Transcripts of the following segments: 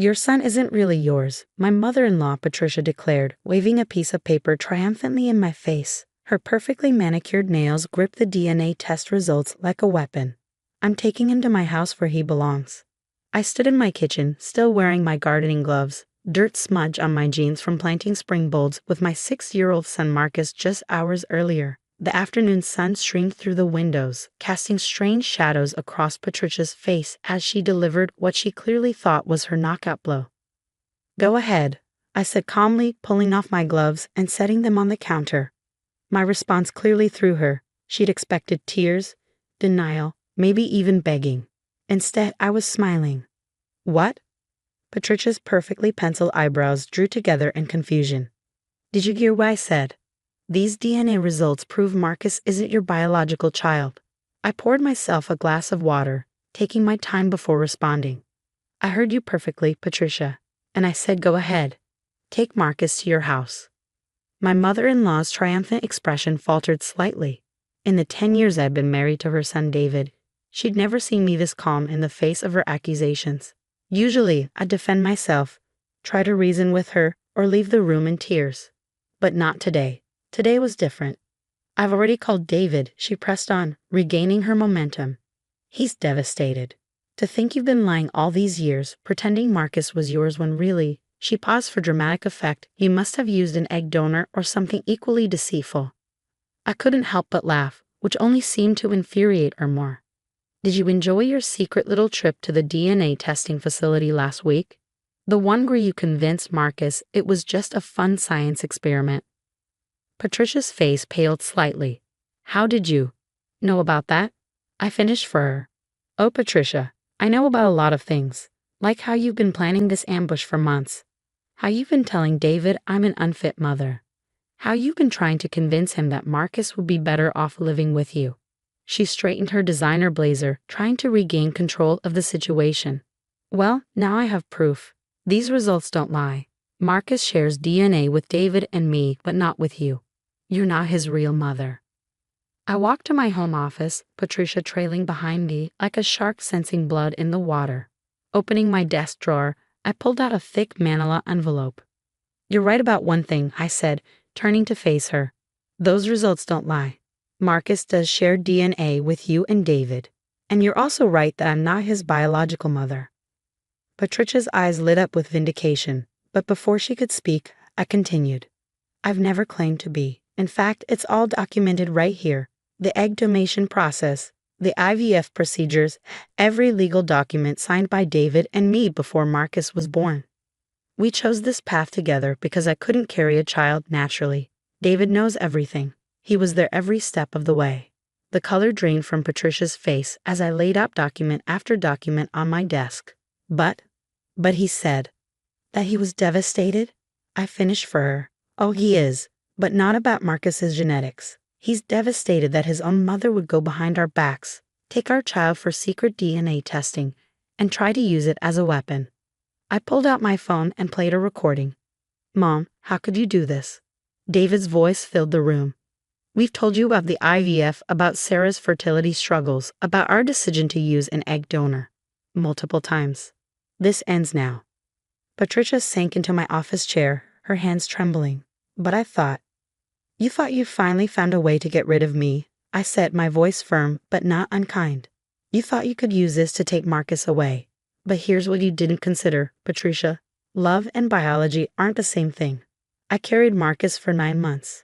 Your son isn't really yours, my mother-in-law, Patricia declared, waving a piece of paper triumphantly in my face. Her perfectly manicured nails gripped the DNA test results like a weapon. I'm taking him to my house where he belongs. I stood in my kitchen, still wearing my gardening gloves, dirt smudge on my jeans from planting spring bulbs with my 6-year-old son Marcus just hours earlier. The afternoon sun streamed through the windows, casting strange shadows across Patricia's face as she delivered what she clearly thought was her knockout blow. Go ahead, I said calmly, pulling off my gloves and setting them on the counter. My response clearly threw her. She'd expected tears, denial, maybe even begging. Instead, I was smiling. What? Patricia's perfectly penciled eyebrows drew together in confusion. Did you hear what I said? These DNA results prove Marcus isn't your biological child. I poured myself a glass of water, taking my time before responding. I heard you perfectly, Patricia, and I said go ahead. Take Marcus to your house. My mother-in-law's triumphant expression faltered slightly. In the 10 years I'd been married to her son David, she'd never seen me this calm in the face of her accusations. Usually, I'd defend myself, try to reason with her, or leave the room in tears. But not today. Today was different. I've already called David, she pressed on, regaining her momentum. He's devastated. To think you've been lying all these years, pretending Marcus was yours when really, she paused for dramatic effect, you must have used an egg donor or something equally deceitful. I couldn't help but laugh, which only seemed to infuriate her more. Did you enjoy your secret little trip to the DNA testing facility last week? The one where you convinced Marcus it was just a fun science experiment. Patricia's face paled slightly. How did you know about that? I finished for her. Oh, Patricia, I know about a lot of things, like how you've been planning this ambush for months, how you've been telling David I'm an unfit mother, how you've been trying to convince him that Marcus would be better off living with you. She straightened her designer blazer, trying to regain control of the situation. Well, now I have proof. These results don't lie. Marcus shares DNA with David and me, but not with you. You're not his real mother. I walked to my home office, Patricia trailing behind me like a shark sensing blood in the water. Opening my desk drawer, I pulled out a thick manila envelope. You're right about one thing, I said, turning to face her. Those results don't lie. Marcus does share DNA with you and David. And you're also right that I'm not his biological mother. Patricia's eyes lit up with vindication, but before she could speak, I continued. I've never claimed to be. In fact, it's all documented right here. The egg donation process, the IVF procedures, every legal document signed by David and me before Marcus was born. We chose this path together because I couldn't carry a child naturally. David knows everything. He was there every step of the way. The color drained from Patricia's face as I laid out document after document on my desk. But he said that he was devastated. I finished for her. Oh, he is. But not about Marcus's genetics. He's devastated that his own mother would go behind our backs, take our child for secret DNA testing, and try to use it as a weapon. I pulled out my phone and played a recording. Mom, how could you do this? David's voice filled the room. We've told you about the IVF, about Sarah's fertility struggles, about our decision to use an egg donor. Multiple times. This ends now. Patricia sank into my office chair, her hands trembling. But I thought, you thought you finally found a way to get rid of me, I said, my voice firm but not unkind. You thought you could use this to take Marcus away. But here's what you didn't consider, Patricia. Love and biology aren't the same thing. I carried Marcus for 9 months.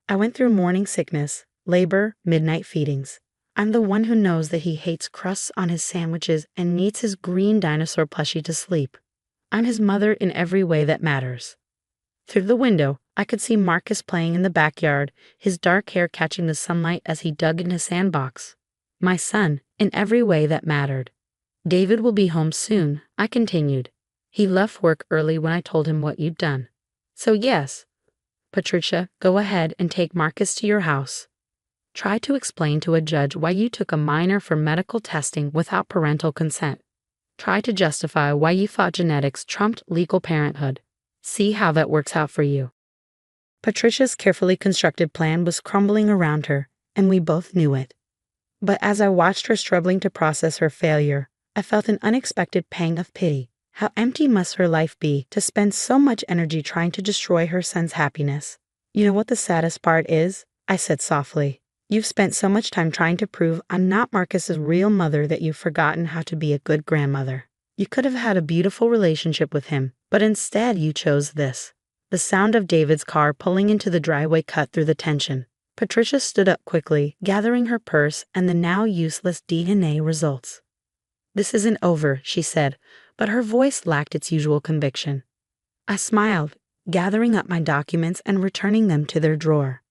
I went through morning sickness, labor, midnight feedings. I'm the one who knows that he hates crusts on his sandwiches and needs his green dinosaur plushie to sleep. I'm his mother in every way that matters. Through the window, I could see Marcus playing in the backyard, his dark hair catching the sunlight as he dug in his sandbox. My son, in every way that mattered. David will be home soon, I continued. He left work early when I told him what you'd done. So yes, Patricia, go ahead and take Marcus to your house. Try to explain to a judge why you took a minor for medical testing without parental consent. Try to justify why you thought genetics trumped legal parenthood. See how that works out for you. Patricia's carefully constructed plan was crumbling around her, and we both knew it. But as I watched her struggling to process her failure, I felt an unexpected pang of pity. How empty must her life be to spend so much energy trying to destroy her son's happiness? You know what the saddest part is? I said softly. You've spent so much time trying to prove I'm not Marcus's real mother that you've forgotten how to be a good grandmother. You could have had a beautiful relationship with him, but instead you chose this. The sound of David's car pulling into the driveway cut through the tension. Patricia stood up quickly, gathering her purse and the now useless DNA results. This isn't over, she said, but her voice lacked its usual conviction. I smiled, gathering up my documents and returning them to their drawer.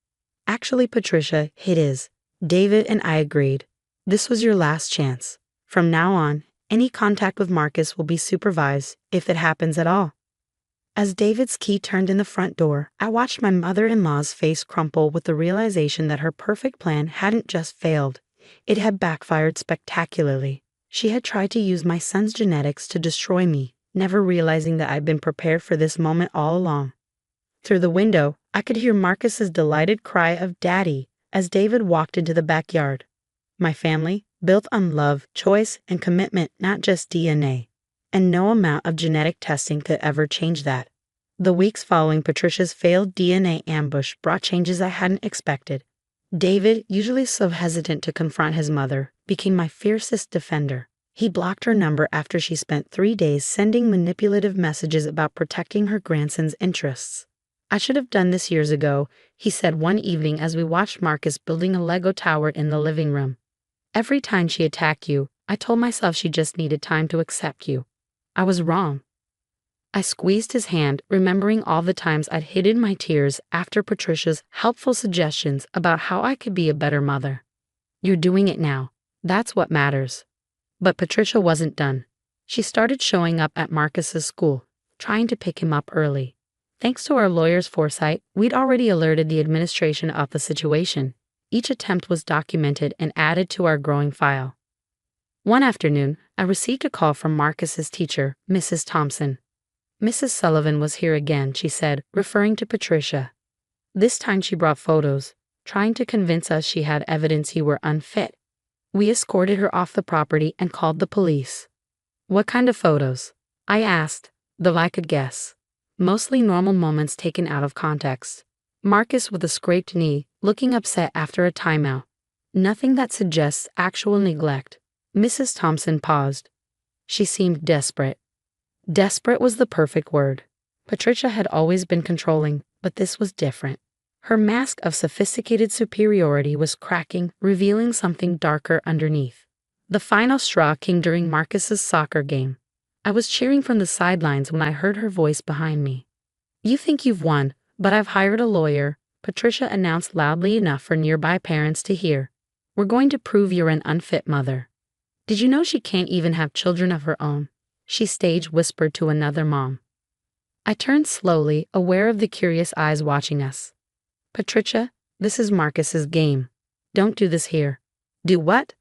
Actually, Patricia, it is. David and I agreed. This was your last chance. From now on, any contact with Marcus will be supervised, if it happens at all. As David's key turned in the front door, I watched my mother-in-law's face crumple with the realization that her perfect plan hadn't just failed. It had backfired spectacularly. She had tried to use my son's genetics to destroy me, never realizing that I'd been prepared for this moment all along. Through the window, I could hear Marcus's delighted cry of "Daddy" as David walked into the backyard. My family, built on love, choice, and commitment, not just DNA. And no amount of genetic testing could ever change that. The weeks following Patricia's failed DNA ambush brought changes I hadn't expected. David, usually so hesitant to confront his mother, became my fiercest defender. He blocked her number after she spent 3 days sending manipulative messages about protecting her grandson's interests. I should have done this years ago, he said one evening as we watched Marcus building a Lego tower in the living room. Every time she attacked you, I told myself she just needed time to accept you. I was wrong. I squeezed his hand, remembering all the times I'd hidden my tears after Patricia's helpful suggestions about how I could be a better mother. You're doing it now. That's what matters. But Patricia wasn't done. She started showing up at Marcus's school, trying to pick him up early. Thanks to our lawyer's foresight, we'd already alerted the administration of the situation. Each attempt was documented and added to our growing file. One afternoon, I received a call from Marcus's teacher, Mrs. Thompson. Mrs. Sullivan was here again, she said, referring to Patricia. This time she brought photos, trying to convince us she had evidence you were unfit. We escorted her off the property and called the police. What kind of photos? I asked, though I could guess. Mostly normal moments taken out of context. Marcus with a scraped knee, looking upset after a timeout. Nothing that suggests actual neglect. Mrs. Thompson paused. She seemed desperate. Desperate was the perfect word. Patricia had always been controlling, but this was different. Her mask of sophisticated superiority was cracking, revealing something darker underneath. The final straw came during Marcus's soccer game. I was cheering from the sidelines when I heard her voice behind me. You think you've won, but I've hired a lawyer, Patricia announced loudly enough for nearby parents to hear. We're going to prove you're an unfit mother. Did you know she can't even have children of her own? She stage whispered to another mom. I turned slowly, aware of the curious eyes watching us. Patricia, this is Marcus's game. Don't do this here. Do what?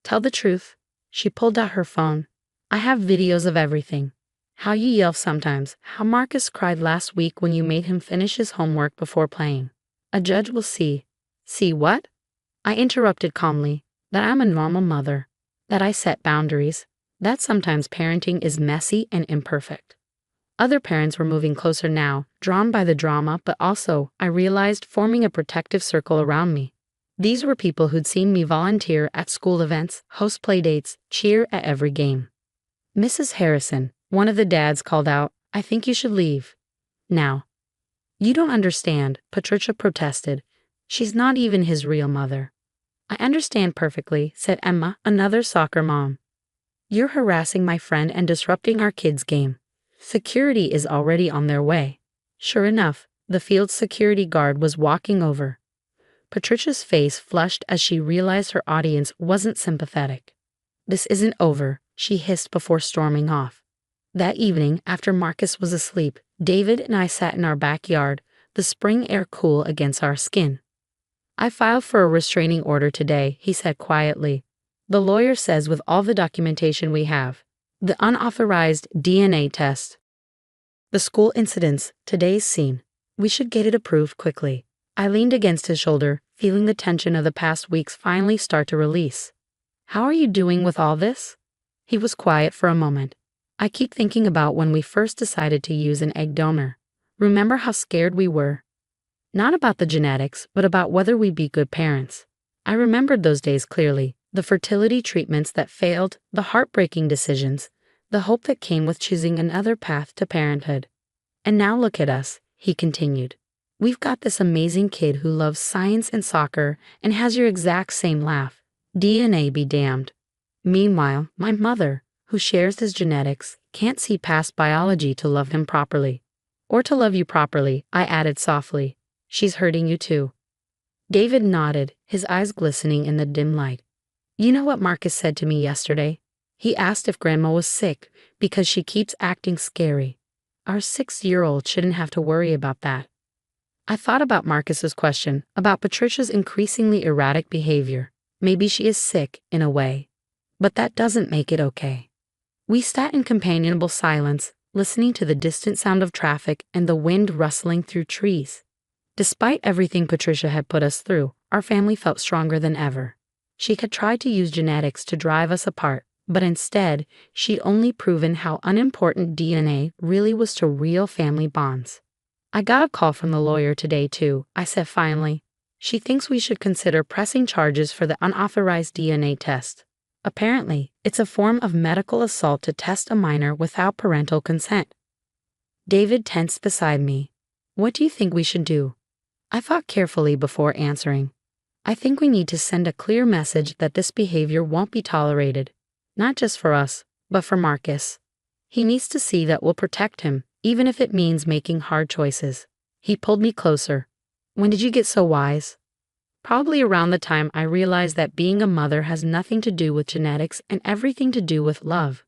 Tell the truth. She pulled out her phone. I have videos of everything. How you yell sometimes, how Marcus cried last week when you made him finish his homework before playing. A judge will see. See what? I interrupted calmly, that I'm a normal mother. That I set boundaries, that sometimes parenting is messy and imperfect. Other parents were moving closer now, drawn by the drama, but also, I realized, forming a protective circle around me. These were people who'd seen me volunteer at school events, host playdates, cheer at every game. Mrs. Harrison, one of the dads, called out, I think you should leave. Now. You don't understand, Patricia protested. She's not even his real mother. I understand perfectly, said Emma, another soccer mom. You're harassing my friend and disrupting our kids' game. Security is already on their way. Sure enough, the field's security guard was walking over. Patricia's face flushed as she realized her audience wasn't sympathetic. This isn't over, she hissed before storming off. That evening, after Marcus was asleep, David and I sat in our backyard, the spring air cool against our skin. I filed for a restraining order today, he said quietly. The lawyer says with all the documentation we have, the unauthorized DNA test, the school incidents, today's scene, we should get it approved quickly. I leaned against his shoulder, feeling the tension of the past weeks finally start to release. How are you doing with all this? He was quiet for a moment. I keep thinking about when we first decided to use an egg donor. Remember how scared we were? Not about the genetics, but about whether we'd be good parents. I remembered those days clearly, the fertility treatments that failed, the heartbreaking decisions, the hope that came with choosing another path to parenthood. And now look at us, he continued. We've got this amazing kid who loves science and soccer and has your exact same laugh. DNA be damned. Meanwhile, my mother, who shares his genetics, can't see past biology to love him properly. Or to love you properly, I added softly. She's hurting you too. David nodded, his eyes glistening in the dim light. You know what Marcus said to me yesterday? He asked if Grandma was sick because she keeps acting scary. Our 6-year-old shouldn't have to worry about that. I thought about Marcus's question, about Patricia's increasingly erratic behavior. Maybe she is sick, in a way. But that doesn't make it okay. We sat in companionable silence, listening to the distant sound of traffic and the wind rustling through trees. Despite everything Patricia had put us through, our family felt stronger than ever. She had tried to use genetics to drive us apart, but instead, she'd only proven how unimportant DNA really was to real family bonds. I got a call from the lawyer today too, I said finally. She thinks we should consider pressing charges for the unauthorized DNA test. Apparently, it's a form of medical assault to test a minor without parental consent. David tensed beside me. What do you think we should do? I thought carefully before answering. I think we need to send a clear message that this behavior won't be tolerated. Not just for us, but for Marcus. He needs to see that we'll protect him, even if it means making hard choices. He pulled me closer. When did you get so wise? Probably around the time I realized that being a mother has nothing to do with genetics and everything to do with love.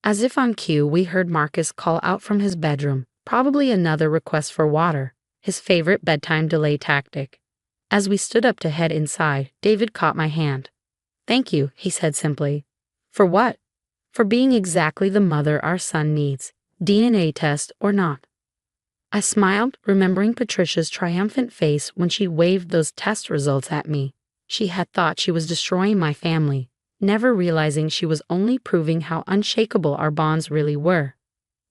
As if on cue, we heard Marcus call out from his bedroom, probably another request for water, his favorite bedtime delay tactic. As we stood up to head inside, David caught my hand. Thank you, he said simply. For what? For being exactly the mother our son needs, DNA test or not. I smiled, remembering Patricia's triumphant face when she waved those test results at me. She had thought she was destroying my family, never realizing she was only proving how unshakable our bonds really were.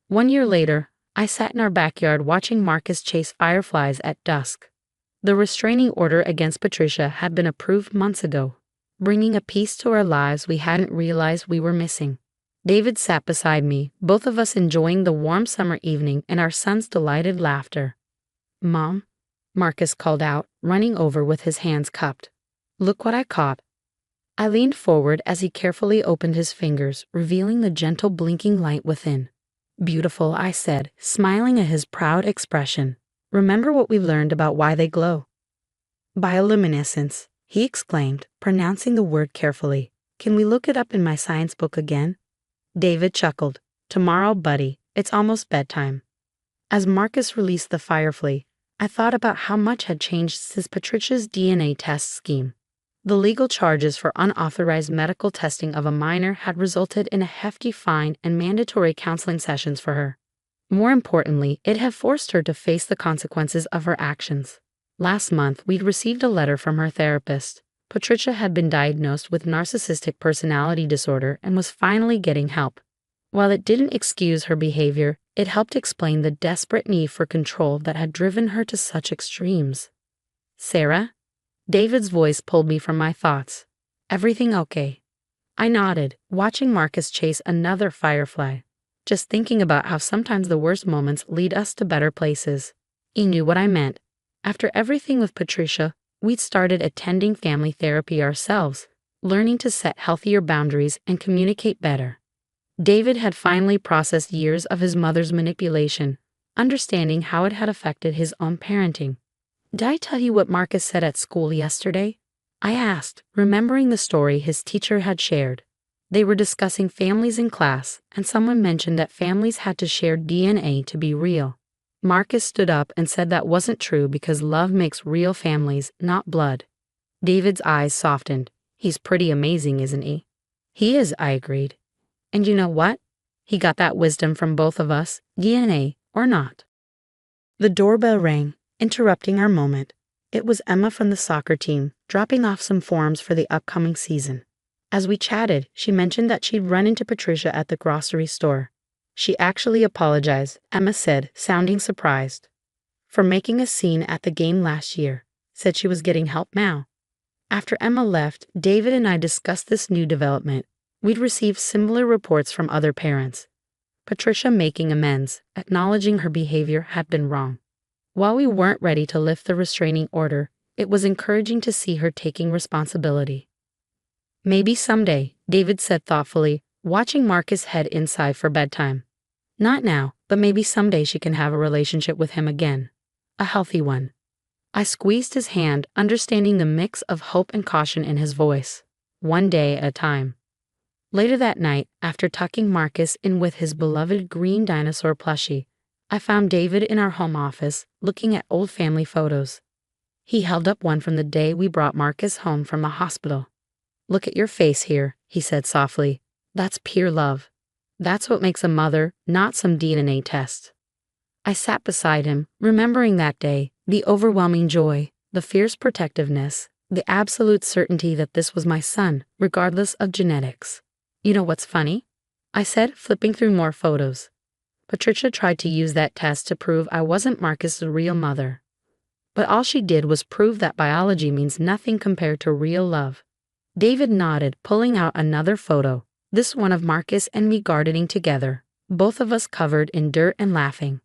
1 year later, I sat in our backyard watching Marcus chase fireflies at dusk. The restraining order against Patricia had been approved months ago, bringing a peace to our lives we hadn't realized we were missing. David sat beside me, both of us enjoying the warm summer evening and our son's delighted laughter. Mom, Marcus called out, running over with his hands cupped. Look what I caught. I leaned forward as he carefully opened his fingers, revealing the gentle blinking light within. Beautiful, I said, smiling at his proud expression. Remember what we learned about why they glow? Bioluminescence, he exclaimed, pronouncing the word carefully. Can we look it up in my science book again? David chuckled. Tomorrow, buddy, it's almost bedtime. As Marcus released the firefly, I thought about how much had changed since Patricia's DNA test scheme. The legal charges for unauthorized medical testing of a minor had resulted in a hefty fine and mandatory counseling sessions for her. More importantly, it had forced her to face the consequences of her actions. Last month, we'd received a letter from her therapist. Patricia had been diagnosed with narcissistic personality disorder and was finally getting help. While it didn't excuse her behavior, it helped explain the desperate need for control that had driven her to such extremes. Sarah? David's voice pulled me from my thoughts. Everything okay? I nodded, watching Marcus chase another firefly, just thinking about how sometimes the worst moments lead us to better places. He knew what I meant. After everything with Patricia, we'd started attending family therapy ourselves, learning to set healthier boundaries and communicate better. David had finally processed years of his mother's manipulation, understanding how it had affected his own parenting. Did I tell you what Marcus said at school yesterday? I asked, remembering the story his teacher had shared. They were discussing families in class, and someone mentioned that families had to share DNA to be real. Marcus stood up and said that wasn't true because love makes real families, not blood. David's eyes softened. He's pretty amazing, isn't he? He is, I agreed. And you know what? He got that wisdom from both of us, DNA or not. The doorbell rang, interrupting our moment. It was Emma from the soccer team, dropping off some forms for the upcoming season. As we chatted, she mentioned that she'd run into Patricia at the grocery store. She actually apologized, Emma said, sounding surprised. For making a scene at the game last year. Said she was getting help now. After Emma left, David and I discussed this new development. We'd received similar reports from other parents. Patricia making amends, acknowledging her behavior had been wrong. While we weren't ready to lift the restraining order, it was encouraging to see her taking responsibility. Maybe someday, David said thoughtfully, watching Marcus head inside for bedtime. Not now, but maybe someday she can have a relationship with him again. A healthy one. I squeezed his hand, understanding the mix of hope and caution in his voice. One day at a time. Later that night, after tucking Marcus in with his beloved green dinosaur plushie, I found David in our home office, looking at old family photos. He held up one from the day we brought Marcus home from the hospital. "Look at your face here," he said softly. "That's pure love. That's what makes a mother, not some DNA test." I sat beside him, remembering that day, the overwhelming joy, the fierce protectiveness, the absolute certainty that this was my son, regardless of genetics. "You know what's funny?" I said, flipping through more photos. Patricia tried to use that test to prove I wasn't Marcus's real mother. But all she did was prove that biology means nothing compared to real love. David nodded, pulling out another photo, this one of Marcus and me gardening together, both of us covered in dirt and laughing.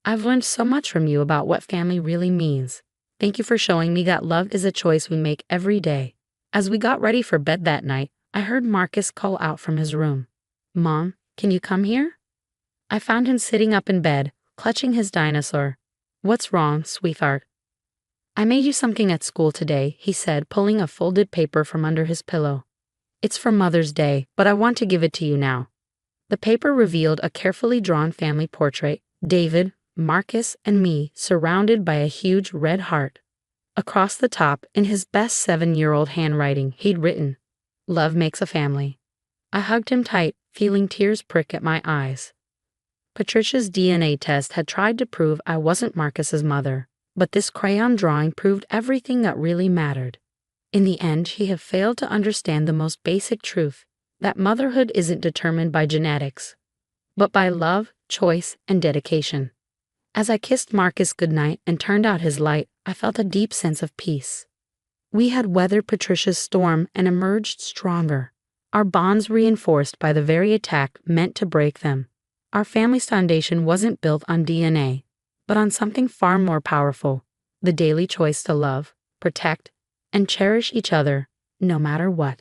"I've learned so much from you about what family really means. Thank you for showing me that love is a choice we make every day." As we got ready for bed that night, I heard Marcus call out from his room. "Mom, can you come here?" I found him sitting up in bed, clutching his dinosaur. "What's wrong, sweetheart?" "I made you something at school today," he said, pulling a folded paper from under his pillow. "It's for Mother's Day, but I want to give it to you now." The paper revealed a carefully drawn family portrait, David, Marcus, and me surrounded by a huge red heart. Across the top, in his best 7-year-old handwriting, he'd written, "Love makes a family." I hugged him tight, feeling tears prick at my eyes. Patricia's DNA test had tried to prove I wasn't Marcus's mother, but this crayon drawing proved everything that really mattered. In the end, she had failed to understand the most basic truth, that motherhood isn't determined by genetics, but by love, choice, and dedication. As I kissed Marcus goodnight and turned out his light, I felt a deep sense of peace. We had weathered Patricia's storm and emerged stronger, our bonds reinforced by the very attack meant to break them. Our family's foundation wasn't built on DNA, but on something far more powerful, the daily choice to love, protect, and cherish each other, no matter what.